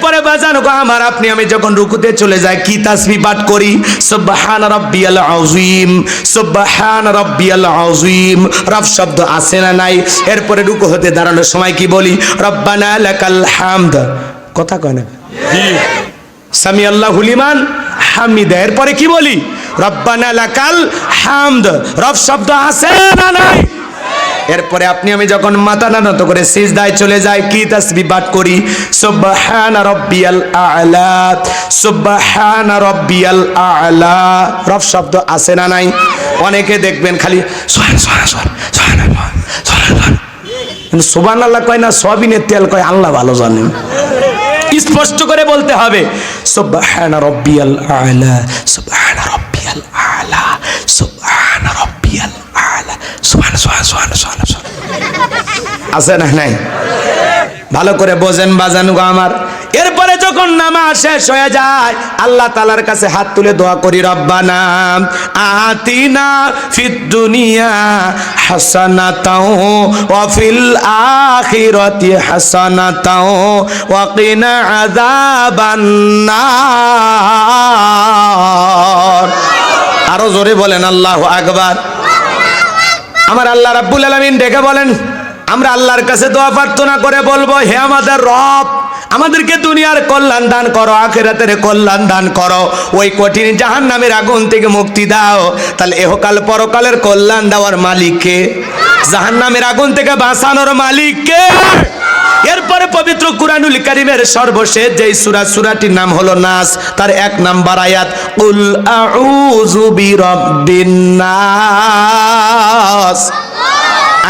এরপরে বাজান গো আমার, আপনি আমি যখন রুকুতে চলে যাই কি তাসবিহ পাঠ করি? সুবহান রাব্বিয়াল আযীম, সুবহান রাব্বিয়াল আযীম। রব শব্দ আছে না নাই? এরপরে রুকু হতে দাঁড়ানোর সময় কি বলি? রব্বানা লাকাল হামদ। কথা কয় না? সামি আল্লাহু লিমান হামিদা। এরপরে কি বলি? রব্বানা লাকাল হামদ। রব শব্দ আছে না নাই? এরপরে আপনি আমি যখন মাথা নত করে সিজদায় চলে যাই কি তাসবিহ পাঠ করি? সুবহান রাব্বিয়াল আ'লা, সুবহান রাব্বিয়াল আ'লা। রব শব্দ আছে না নাই? অনেকে দেখবেন খালি সুবহানাল্লাহ সুবহানাল্লাহ, কিন্তু সুবহানাল্লাহ কয় না, সয়াবিনের তেল কয়, আল্লাহ ভালো জানেন। স্পষ্ট করে বলতে হবে সুবহান রাব্বিয়াল আ'লা, সুবহান রাব্বিয়াল আ'লা, সুবহান রাব্বিয়াল আ'লা, সুবহান সুবহান সুবহান সুবহান। আছে না নাই? ভালো করে বোঝেন বাজান গো আমার। এরপরে যখন নামাজ শেষ হয়ে যায় আল্লাহ তাআলার কাছে হাত তুলে দোয়া করি, রব্বানা আতিনা ফিদ দুনিয়া হাসানাতাও ওয়া ফিল আখিরাতি হাসানাতাও ওয়া কিনা আযাবান নার। আরো জোরে বলেন আল্লাহু আকবার। আমার আল্লাহ রাব্বুল আলামিন ডেকে বলেন, আমরা আল্লাহর কাছে দোয়া প্রার্থনা করে বলবো, হে আমাদের রব, আমাদেরকে দুনিয়ার কল্যাণ দান করো, আখিরাতের কল্যাণ দান করো, ওই কঠিন জাহান্নামের আগুন থেকে মুক্তি দাও। তাহলে এহকাল পরকালের কল্যাণ দেওয়ার মালিক কে? জাহান্নামের আগুন থেকে বাঁচানোর মালিক কে? এরপরে পবিত্র কুরআনুল কারীমের সর্বশেষ যেই সূরা, সূরাটির নাম হলো নাস, তার 1 নাম্বার আয়াত, কুল আউযু বিরাব্বিন নাস।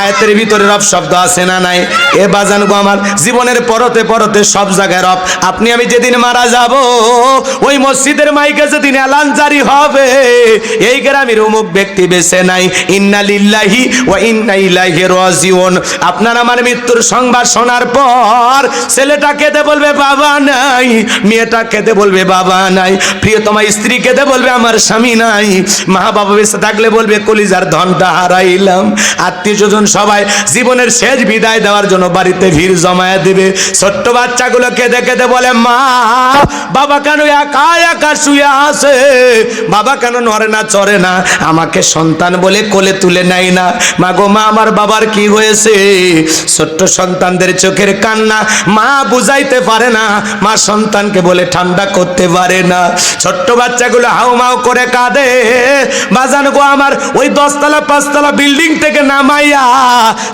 আয়াতের ভিতরে রব শব্দ আছে না নাই? এ বাজান গো আমার, জীবনের পরতে পরতে সব জায়গায় রব। আপনি আমি যেদিন মারা যাব ওই মসজিদের মাইকে যেদিন এলান জারি হবে, এই গ্রামের অমুক ব্যক্তি বেঁচে নাই, ইন্না লিল্লাহি ওয়া ইন্না ইলাইহি রাজিউন। আপনার আমার মৃত্যুর সংবাদ শোনার পর ছেলেটা কেঁদে বলবে বাবা নাই, মেয়েটা কেঁদে বলবে বাবা নাই, প্রিয়তমা স্ত্রী কেঁদে বলবে আমার স্বামী নাই, মা বাবা বেঁচে থাকলে বলবে কলিজার ধনটা হারাইলাম। আত্মীয় স্বজন সবাই জীবনের শেষ বিদায় দেওয়ার জন্য বাড়িতে ভিড় জমায়ে দেবে। ছোট্ট বাচ্চাগুলো কেঁদে কেঁদে বলে, মা বাবা কেন একা একা শুয়ে আছে, বাবা কেন নড়ে না চড়ে না, আমাকে সন্তান বলে কোলে তুলে নেয় না। মা গো মা, আমার বাবার কি হয়েছে? ছোট্ট সন্তানদের চোখের কান্না মা বুঝাইতে পারে না, মা সন্তানকে বলে ঠান্ডা করতে পারে না। ছোট্ট বাচ্চাগুলো হাউমাউ করে কাঁদে। বাজান গো আমার, ওই 10 তলা 5 তলা বিল্ডিং থেকে নামাইয়া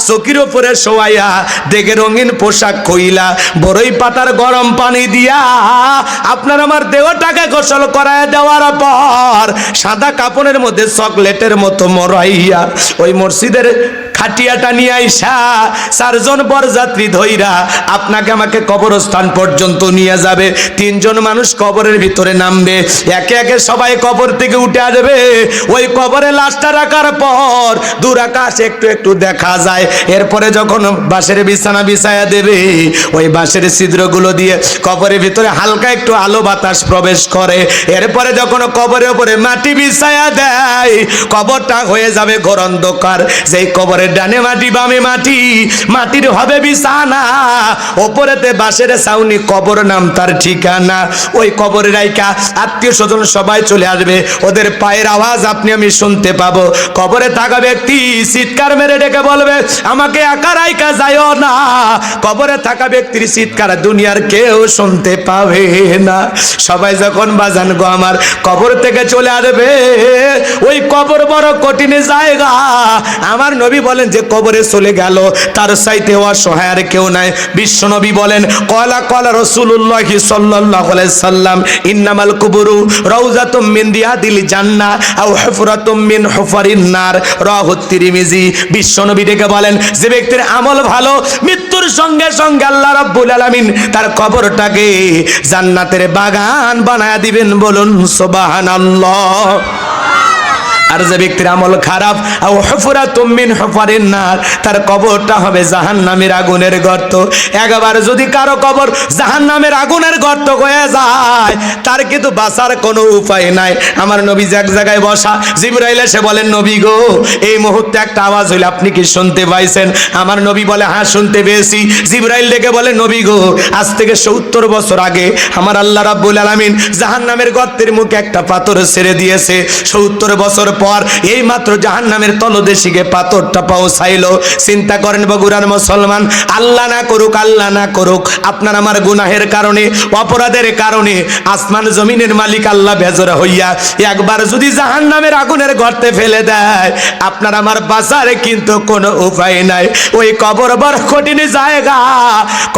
চকির উপরে শোয়াইয়া দেখে রঙিন পোশাক কইলা বড়ই পাতার গরম পানি দিয়া আপনার আমার দেহটাকে গোসল করায় দেওয়ার পর সাদা কাপড়ের মধ্যে চকলেটের মতো মরাইয়া ওই মসজিদের খাটিয়াটা নিয়ে আইসা 4 জন বরযাত্রী ধইরা আপনাকে আমাকে কবরস্থান পর্যন্ত নিয়ে যাবে। 3 জন মানুষ কবরের ভিতরে নামবে, একে একে সবাই কবর থেকে উঠে আসবে। ওই কবরে লাশটা রাখার পর দূর আকাশে একটু একটু দেখা যায়। এরপরে যখন বাঁশের বিছানা বিছায়া দেবে, ওই বাঁশের ছিদ্রগুলো দিয়ে কবরের ভিতরে হালকা একটু আলো বাতাস প্রবেশ করে। এরপরে যখন কবরের উপরে মাটি বিছায়া দেয়, কবরটা হয়ে যাবে ঘোর অন্ধকার। যেই কবরের ডানে মাটি বামে মাটি, মাটির হবে বিছানা, ওপরেতে বাঁশের ছাউনি, কবর নাম তার ঠিকানা। ওই কবরে রাইকা আত্মীয় স্বজন সবাই চলে আসবে, ওদের পায়ের আওয়াজ আপনি আমি শুনতে পাবো। কবরে থাকা ব্যক্তি চিৎকার মেরে ডেকে বলবে, আমাকে একা রাইকা যাইও না। কবরে থাকা ব্যক্তির চিৎকার দুনিয়ার কেউ শুনতে পাবে না। সবাই যখন বাজান গো আমার কবর থেকে চলে আসবে, ওই কবর বড় কঠিন জায়গা। আমার নবী বলেন যে কবরে চলে গেল তার চাইতে অসহায় আর কেউ নাই। বিশ্ব নবী বলেন, কলা কলা রাসূলুল্লাহ সাল্লাল্লাহু আলাইহি সাল্লাম, ইন্নামাল কুবুরু রাউযাতুম মিন রিয়াদিল জান্নাহ আও হুফরাতুম মিন হুফারিন নার, রাওয়াহু তিরমিজি। বিশ্ব নবী ডেকে বলেন, যে ব্যক্তির আমল ভালো, মৃত্যুর সঙ্গে সঙ্গে আল্লাহ রাব্বুল আলামিন তার কবরটাকে জান্নাতের বাগান বানায়া দিবেন। বলুন সুবহানাল্লাহ। আর যে ব্যক্তির আমল খারাপ, আও হুফরাতুম মিন হুফারিন নার, তার কবরটা হবে জাহান্নামের আগুনের গর্ত। একবার যদি কারো কবর জাহান্নামের আগুনের গর্ত হয়ে যায়, তার কিন্তু বাঁচার কোনো উপায় নাই। আমার নবী এক জায়গায় বসা, জিবরাইল এসে বলেন, নবী গো, এই মুহূর্তে একটা আওয়াজ হইল, আপনি কি শুনতে পাইছেন? আমার নবী বলে, হ্যাঁ শুনতে পেয়েছি। জিবরাইল ডেকে বলে, নবী গো, আজ থেকে 70 বছর আগে আমার আল্লাহ রাব্বুল আলামিন জাহান্নামের গর্তের মুখে একটা পাথর ছেড়ে দিয়েছে। 70 বছর পর এই মাত্র জাহান্নামের তলদেশে পাথরটা পৌঁছাইলো। চিন্তা করেন বগুড়ার মুসলমান, আল্লাহ না করুক, আল্লাহ না করুক, আপনার আমার গুনাহের কারণে, অপরাধের কারণে আসমান জমিনের মালিক আল্লাহ বেজরা হইয়া একবার যদি জাহান্নামের আগুনের গর্তে ফেলে দেয়, আপনার আমার বাঁচার কিন্তু কোনো উপায় নাই। ওই কবর বড় কঠিন জায়গা।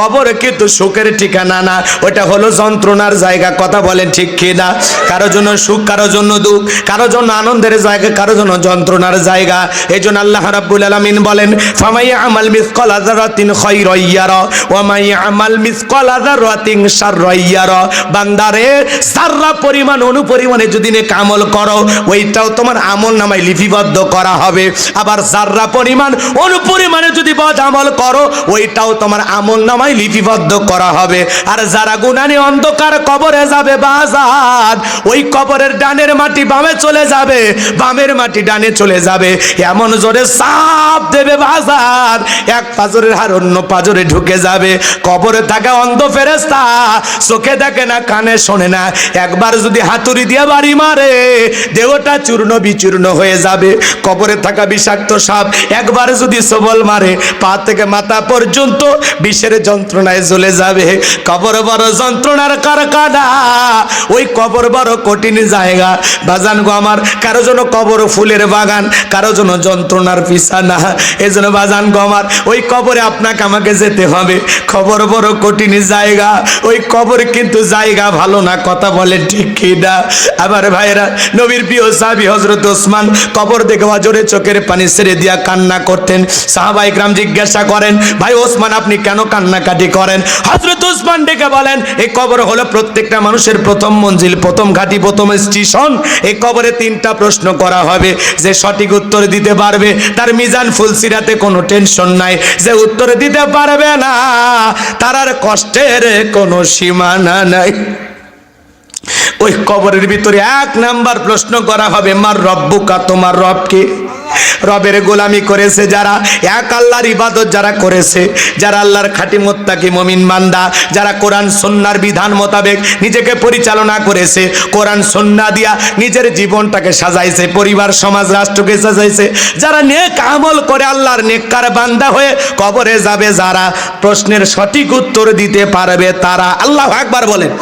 কবর কিন্তু সুখের ঠিকানা না, ওটা হলো যন্ত্রণার জায়গা। কথা বলেন ঠিক কিনা? কারো জন্য সুখ, কারো জন্য দুঃখ, কারো জন্য আনন্দের জায়গা, কারো জন্য যন্ত্রণার জায়গা। এই জন্য আল্লাহ রাব্বুল আলামিন বলেন, ফামাইয়া আমাল মিসকালা যারাতিন খায়রান ইয়ারা ওয়া মাইয়া আমাল মিসকালা যারাতিন শাররান ইয়ারা। বান্দারে, যাররা পরিমাণ অনুপরিমাণে যদি নেক আমল করো, ওইটাও তোমার আমল নামায় লিপিবদ্ধ করা হবে। আবার যাররা পরিমাণ অনুপরিমাণে যদি বদ আমল করো, ওইটাও তোমার আমল নামায় লিপিবদ্ধ করা হবে। আর যারা গুনাহ নিয়ে অন্ধকার কবরে যাবে বাজার, ওই কবরের ডানের মাটি বামে চলে যাবে, বামের মাটি ডানে চলে যাবে। এমন জোরে চাপ দেবে বাজার, এক পাজরের হার অন্য পাজরে ঢুকে যাবে। কবরে থাকা অন্ধ ফেরেশতা চোখে দেখে না, কানে শোনে না, একবার যদি হাতুড়ি দিয়ে বাড়ি মারে, দেহটা চূর্ণ বিচূর্ণ হয়ে যাবে। কবরে থাকা বিষাক্ত সাপ একবার যদি সবল মারে, পা থেকে মাথা পর্যন্ত বিষের যন্ত্রণায় জ্বলে যাবে। কবর বড় যন্ত্রণার কারখানা, ওই কবর বড় কঠিন জায়গা। বাজান গো আমার, কারো জন্য কবর ফুলের বাগান, কারো জন্য যন্ত্রণার বিছানা। এজন্য বাজান গো আমার, ওই কবরে আপনাকে আমাকে যেতে হবে। কবর বড় কঠিন জায়গা, ওই কবর কিন্তু জায়গা ভালো না। কথা বলে ঠিক কিনা? আবার ভাইরা, নবীর প্রিয় সাহাবী হযরত ওসমান কবর দেখে জোরে চোখের পানি ছেড়ে দিয়া কান্না করতেন। সাহাবায়ে কেরাম জিজ্ঞাসা করেন, ভাই ওসমান, আপনি কেন কান্নাকাটি করেন? হযরত ওসমান ডেকে বলেন, এই কবর হলো প্রত্যেকটা মানুষের প্রথম মঞ্জিল, প্রথম ঘাঁটি, প্রথম স্টেশন। এই কবরে 3টা প্রশ্ন করা হবে। যে সঠিক উত্তর দিতে পারবে, তার মিজান ফুলসিরাতে কোনো টেনশন নাই। যে উত্তর দিতে পারবে না, তার আর কষ্টের কোনো সীমানা নাই। ওই কবরের ভিতরে 1 নাম্বার প্রশ্ন করা হবে, মার রব্বুকা, তোমার রব কে? রবের গোলামি করেছে যারা, এক আল্লাহর ইবাদত যারা করেছে, যারা আল্লাহর খাঁটি মুত্তাকি মুমিন বান্দা, যারা কোরআন সুন্নাহর বিধান মোতাবেক নিজেকে পরিচালনা করেছে, কোরআন সুন্নাহ দিয়া নিজের জীবনটাকে সাজাইছে, পরিবার সমাজ রাষ্ট্রকে সাজাইছে, যারা নেক আমল করে আল্লাহর নেককার বান্দা হয়ে কবরে যাবে, যারা প্রশ্নের সঠিক উত্তর দিতে পারবে তারা। আল্লাহু আকবার বলেন।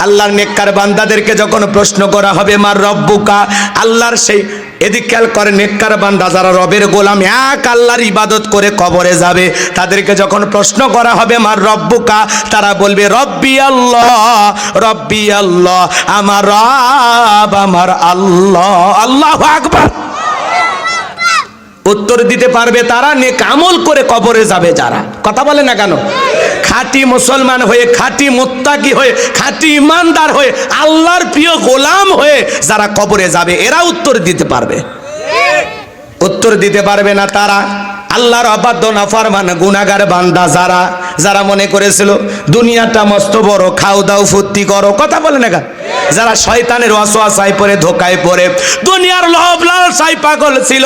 আল্লাহর নেককার বান্দাদেরকে যখন প্রশ্ন করা হবে, মার রব্বুকা, আল্লাহর সেই, এদিক খেয়াল করে, নেককার বান্দা যারা রবের গোলাম, এক আল্লাহর ইবাদত করে কবরে যাবে, তাদেরকে যখন প্রশ্ন করা হবে মার রব্বুকা, তারা বলবে রব্বি আল্লাহ, রব্বি আল্লাহ, আমার রব আমার আল্লাহ। আল্লাহু আকবার। উত্তর দিতে পারবে তারা, নেক আমল করে কবরে যাবে যারা। কথা বলে না কেন? খাঁটি মুসলমান হয়ে, খাঁটি মুত্তাকি হয়ে, খাঁটি ইমানদার হয়ে, আল্লাহর প্রিয় গোলাম হয়ে যারা কবরে যাবে, এরা উত্তর দিতে পারবে। উত্তর দিতে পারবে না তারা আল্লাহর অবাধ্য নাফরমান গুনাহগার বান্দা যারা, যারা মনে করেছিল দুনিয়াটা মস্ত বড়, খাও দাও ফুর্তি করো। কথা বলে না কেন? যারা শয়তানের ওয়াসওয়াসায় পড়ে, ধোকায় পড়ে, দুনিয়ার লোভ লালসায় পাগল ছিল,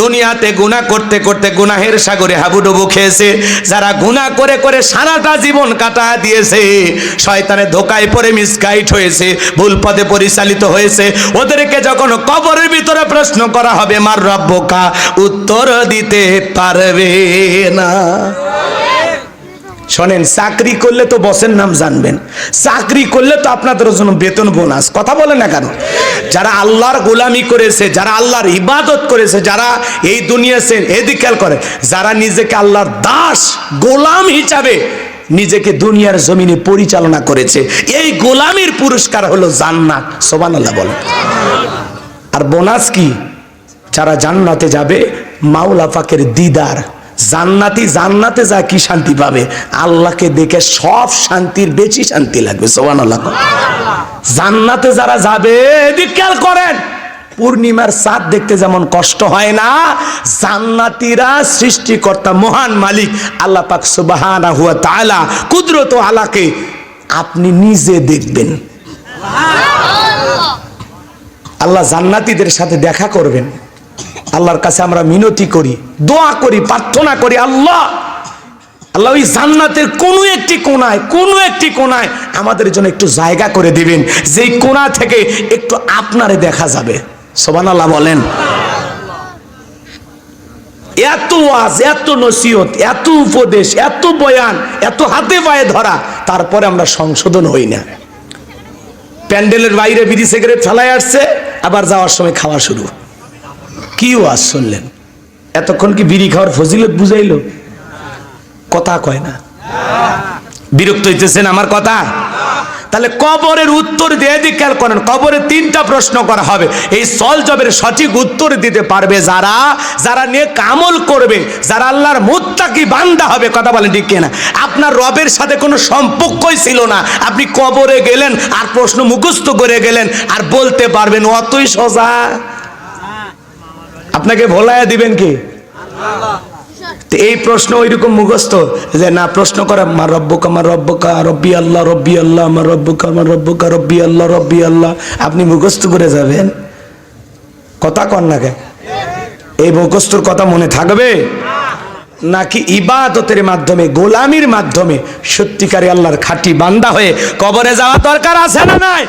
দুনিয়াতে গুনাহ করতে করতে গুনাহের সাগরে হাবুডুবু খেয়েছে, যারা গুনাহ করে করে সারাটা জীবন কাটা দিয়েছে, শয়তানের ধোকায় পড়ে মিসগাইড হয়েছে, ভুল পথে পরিচালিত হয়েছে, ওদেরকে যখন কবরের ভিতরে প্রশ্ন করা হবে মার রব্বুকা, উত্তর দিতে পারবে না। শোনেন, চাকরি করলে তো বসের নাম জানবেন, চাকরি করলে তো আপনাদের জন্য বেতন বোনাস। কথা বলে না কেন? যারা আল্লাহর গোলামি করেছে, যারা আল্লাহর ইবাদত করেছে, যারা এই দুনিয়াতে, এদিকে খেয়াল করে, যারা নিজেকে আল্লাহর দাস গোলাম হিসাবে নিজেকে দুনিয়ার জমিনে পরিচালনা করেছে, এই গোলামির পুরস্কার হলো জান্নাত। সুবহানাল্লাহ বলেন। আর বোনাস কি? যারা জান্নাতে যাবে, মাওলা পাকের দিদার, জান্নাতি জান্নাতে যা কি শান্তি পাবে, আল্লাহকে দেখে সব শান্তির বেশি শান্তি লাগবে। সুবহানাল্লাহ। জান্নাতে যারা যাবে, এদিক খেয়াল করেন, পূর্ণিমার চাঁদ দেখতে যেমন কষ্ট হয় না, জান্নাতীরা সৃষ্টিকর্তা মহান মালিক আল্লাহ পাক সুবহানাহু ওয়া তাআলা কুদরত আলাকে আপনি নিজে দেখবেন। আল্লাহ জান্নাতীদের সাথে দেখা করবেন। আল্লাহর কাছে আমরা মিনতি করি, দোয়া করি, প্রার্থনা করি, আল্লাহ ওই জান্নাতের কোনো একটি কোনায় আমাদের জন্য একটু জায়গা করে দিবেন, যেই কোণা থেকে একটু আপনারে দেখা যাবে। সুবহানাল্লাহ বলেন। এত ওয়াজ, এত নসিহত, এত উপদেশ, এত বয়ান, এত হাতে পায়ে ধরা, তারপরে আমরা সংশোধন হই না। প্যান্ডেলের বাইরে বিড়ি সিগারেট ফেলাই আসছে, আবার যাওয়ার সময় খাওয়া শুরু। কি ওয়াজ শুনলেন? এতক্ষণ কি বিড়ি খাওয়ার ফজিলত বুঝাইলো? কথা কয় না। বিরক্ত হইতেছেন আমার কথা? তাহলে কবরের উত্তর দিয়ে খেয়াল করেন, কবরে 3টা প্রশ্ন করা হবে। এই সলজবের সঠিক উত্তর দিতে পারবে যারা নেক আমল করবে, যারা আল্লাহর মুত্তাকি বান্দা হবে। কথা বলেন ঠিক কিনা? আপনার রবের সাথে কোনো সম্পর্কই ছিল না, আপনি কবরে গেলেন আর প্রশ্ন মুখস্থ করে গেলেন আর বলতে পারবেন, অতই সোজা। আপনাকে ভোলায়া দিবেন কি? এই প্রশ্ন ওইরকম মুখস্থ যে না, প্রশ্ন করা মা রব্বুকা রব্বি আল্লাহ আমার রব্বুকা রব্বি আল্লাহ, আপনি মুখস্থ করে যাবেন? কথা কন না কে? এই মুখস্থর কথা মনে থাকবে নাকি ইবাদতের মাধ্যমে, গোলামির মাধ্যমে সত্যিকারে আল্লাহর খাঁটি বান্দা হয়ে কবরে যাওয়া দরকার আছে না নাই?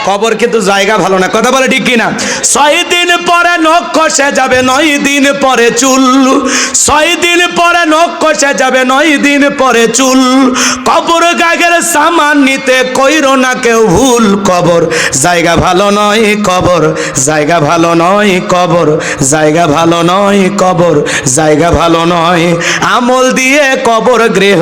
কবর কিন্তু জায়গা ভালো না। কথা বলে ঠিক কিনা? 6 দিন পরে নখ খসে যাবে, 9 দিন পরে চুল। 6 দিন পরে নখ খসে যাবে, 9 দিন পরে চুল। কবর গাগের সামান নিতে কইরো না কেউ ভুল। কবর জায়গা ভালো নয়, কবর জায়গা ভালো নয়, কবর জায়গা ভালো নয়, কবর জায়গা ভালো নয়। আমল দিয়ে কবর গৃহ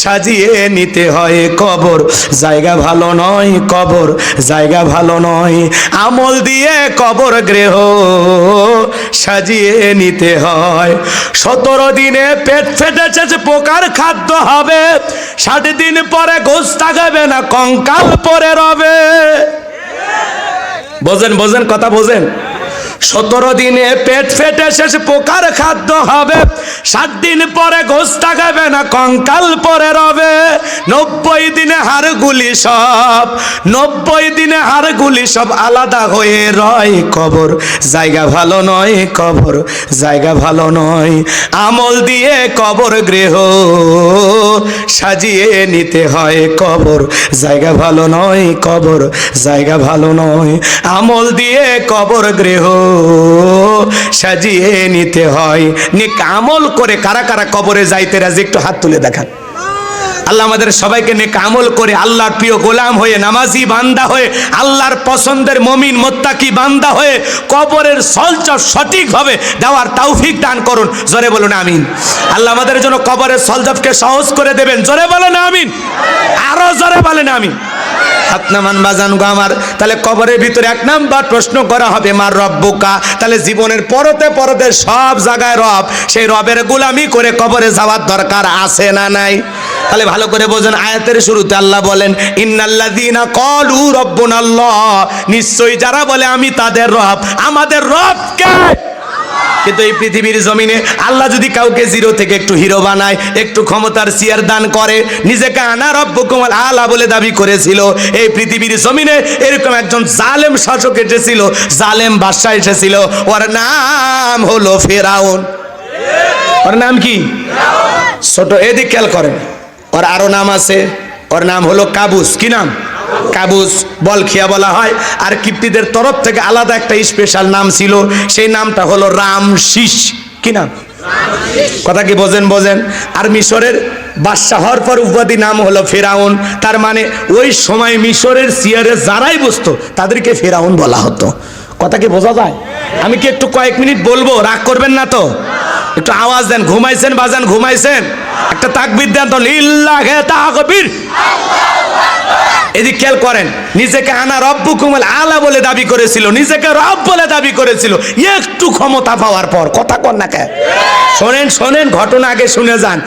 সাজিয়ে নিতে হয়। কবর জায়গা ভালো নয়, কবর জায়গা ভালো নয়। আমল দিয়ে কবর গৃহ সাজিয়ে নিতে হয়। 17 দিনে পেট ফেটেছে, পোকার খাদ্য হবে। 60 দিন পরে গোশ তাকাবে না, কঙ্কাল পরে রবে। বোঝেন কথা বোঝেন? 17 দিনে পেট ফেটে শেষ, পোকার খাদ্য হবে। 60 দিন পরে গোশ তাকাবে না, কঙ্কাল পরে রবে। 90 দিনে হাড়গুলি সব, 90 দিনে হাড়গুলি সব আলাদা হয়ে রয়। কবর জায়গা ভালো নয়, কবর জায়গা ভালো নয়। আমল দিয়ে কবর গৃহ সাজিয়ে নিতে হয়। কবর জায়গা ভালো নয়, কবর জায়গা ভালো নয়। আমল দিয়ে কবর গৃহ সাজিয়ে নিতে হয়। নেক আমল করে কারা কারা কবরে যাইতে রাজি? একটু হাত তুলে দেখান। আল্লাহ আমাদের সবাইকে নেক আমল করে আল্লাহর প্রিয় গোলাম হয়ে, নামাজি বান্দা হয়ে, আল্লাহর পছন্দের মুমিন মুত্তাকি বান্দা হয়ে কবরের সলজব সঠিকভাবে দেওয়ার তৌফিক দান করুন। জোরে বলুন আমিন। আল্লাহ আমাদের জন্য কবরের সলজবকে সহজ করে দেবেন। জোরে বলেন আমিন। আরো জোরে বলেন আমিন। হাত নামান বাজান গো আমার। তাহলে কবরের ভিতরে 1 নাম্বার প্রশ্ন করা হবে মার রব্বুকা। তাহলে জীবনের পরতে পরতে সব জায়গায় রব, সেই রবের গোলামি করে কবরে যাওয়ার দরকার আছে না নাই? তাহলে ভালো করে বোঝেন, আয়াতের শুরুতে আল্লাহ বলেন ইন্নাল্লাযীনা ক্বালু রাব্বুনাল্লাহ, নিশ্চয়ই যারা বলে আমি তাদের রব। আমাদের রব কে? কিন্তু এই পৃথিবীর জমিনে আল্লাহ যদি কাউকে জিরো থেকে একটু হিরো বানায়, একটু ক্ষমতার চেয়ার দান করে, নিজেকে আনা রব্বুকুমুল আলা বলে দাবি করেছিল, এই পৃথিবীর জমিনে এরকম একজন জালেম শাসক এসেছিল, জালেম বাদশা এসেছিল। ওর নাম হলো ফেরাউন। ওর নাম কি? ছোট এদিক খেয়াল করেন, ওর আরো নাম আছে। ওর নাম হলো কাবুস। কি নাম? কাবুস। বলখিয়া বলা হয়। আর কিপ্তিদের তরফ থেকে আলাদা একটা স্পেশাল নাম ছিল, সেই নামটা হলো রামশিস। কি নাম? কথা কি বোঝেন? আর মিশরের বাদশা হওয়ার পর উপাধি নাম হলো ফেরাউন। তার মানে ওই সময় মিশরের চেয়ারে যারাই বসতো তাদেরকে ফেরাউন বলা হতো। কথা কি বোঝা যায়? আমি কি একটু কয়েক মিনিট বলবো? রাগ করবেন না তো? একটু আওয়াজ দেন। ঘুমাইছেন বাজান? ঘুমাইছেন? একটা তাকবীর দেন তো। লিল্লাহি তাকবীর। এদিকে খেয়াল করেন, নিজেকে আনা রব্বুকুমুল আলা বলে দাবি করেছিল, নিজেকে রব বলে দাবি করেছিল একটু ক্ষমতা পাওয়ার পর। কথা কন না কে? শোনেন ঘটনা আগে শুনে যান।